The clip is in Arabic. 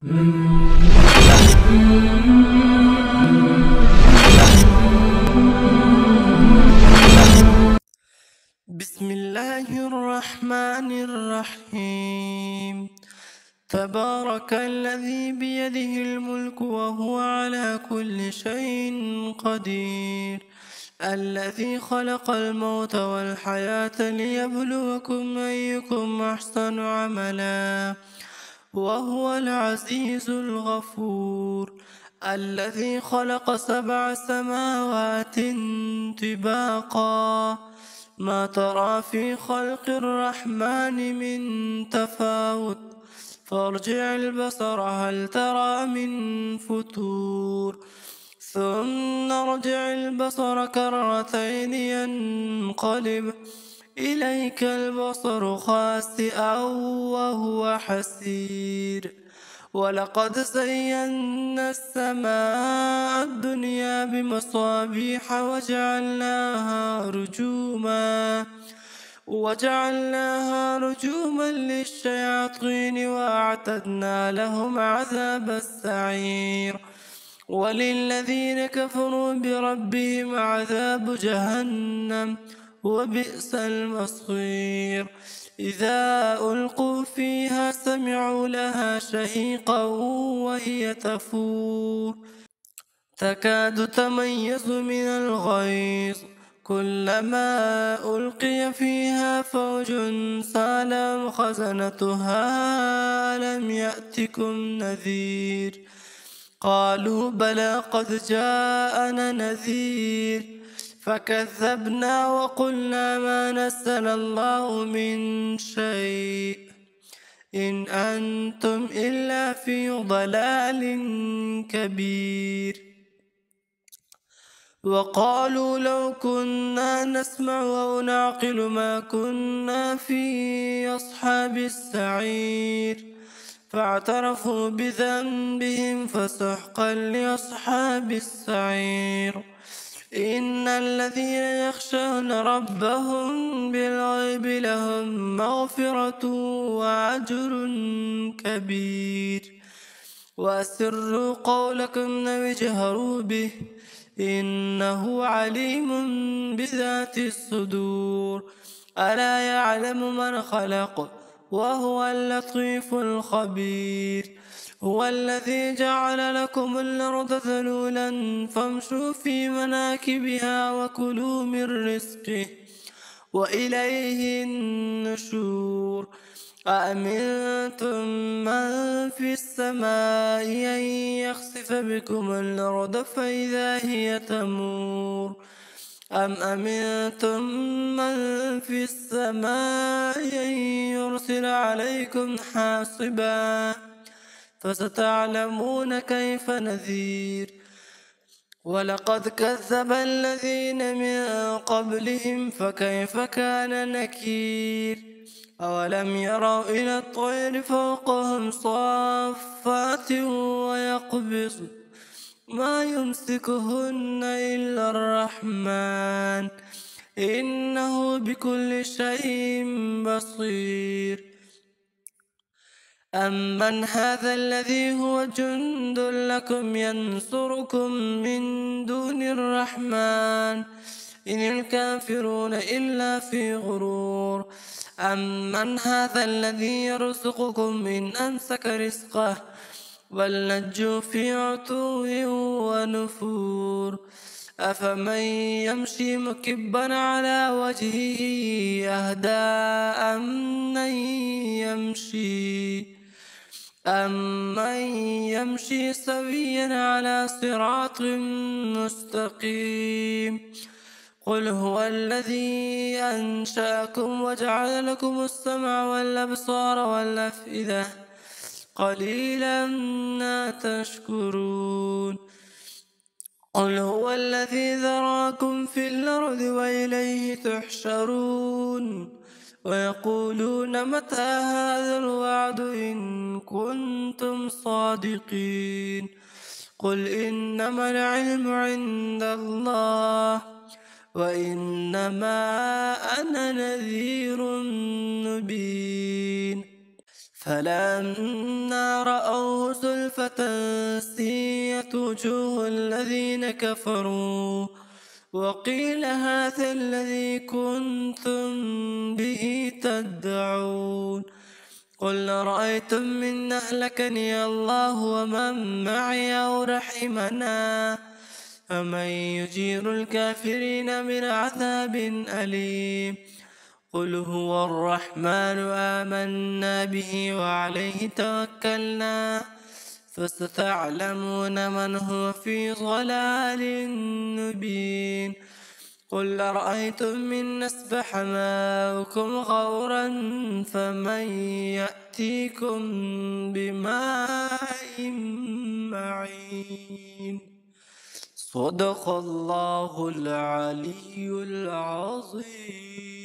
بسم الله الرحمن الرحيم. تبارك الذي بيده الملك وهو على كل شيء قدير، الذي خلق الموت والحياة ليبلوكم أيكم أحسن عملا، وهو العزيز الغفور. الذي خلق 7 سماوات طباقا، ما ترى في خلق الرحمن من تفاوت، فارجع البصر هل ترى من فتور، ثم ارجع البصر كرتين ينقلب إليك البصر خاسئا وهو حسير. ولقد زينا السماء الدنيا بمصابيح وجعلناها رجوما للشياطين وأعتدنا لهم عذاب السعير. وللذين كفروا بربهم عذاب جهنم وبئس المصير. إذا ألقوا فيها سمعوا لها شهيقا وهي تفور، تكاد تميز من الغيظ، كلما ألقي فيها فوج سألهم خزنتها ألم يأتكم نذير، قالوا بلى قد جاءنا نذير، فكذبنا وقلنا ما نزل الله من شيء إن أنتم إلا في ضلال كبير. وقالوا لو كنا نسمع أو نعقل ما كنا في أصحاب السعير، فاعترفوا بذنبهم فسحقا لأصحاب السعير. إن الذين يخشون ربهم بالغيب لهم مغفرة وأجر كبير. وأسروا قولكم أو اجهروا به إنه عليم بذات الصدور. ألا يعلم من خلق وهو اللطيف الخبير. هو الذي جعل لكم الأرض ذلولا فامشوا في مناكبها وكلوا من رزقه وإليه النشور. أأمنتم من في السماء أن يخسف بكم الأرض فإذا هي تمور، أم أمنتم من في السماء أن يرسل عليكم حاصبا، فستعلمون كيف نذير. ولقد كذب الذين من قبلهم فكيف كان نكير. أولم يروا إلى الطير فوقهم صافات ويقبضن ما يمسكهن إلا الرحمن إنه بكل شيء بصير. أمن هذا الذي هو جند لكم ينصركم من دون الرحمن إن الكافرون إلا في غرور. أمن هذا الذي يرزقكم إن أمسك رزقه بل لجوا في عتو ونفور. أفمن يمشي مكبا على وجهه أهدى أمن يمشي سويا على صراط مستقيم. قل هو الذي أنشأكم وجعل لكم السمع والأبصار والأفئدة قليلا ما تشكرون. قل هو الذي ذراكم في الأرض وإليه تحشرون. ويقولون متى هذا الوعد إن كنتم صادقين. قل إنما العلم عند الله وإنما أنا نذير مبين. فلما رأوه سيئت وجوه الذين كفروا وقيل هذا الذي كنتم به تدعون قل أرأيتم من أهلكني الله ومن معي أو رحمنا فمن يجير الكافرين من عذاب أليم قل هو الرحمن آمنا به وعليه توكلنا فستعلمون من هو في ضلال مبين قل أرأيتم من أصبح ماؤكم غورا فمن يأتيكم بماء معين صدق الله العلي العظيم.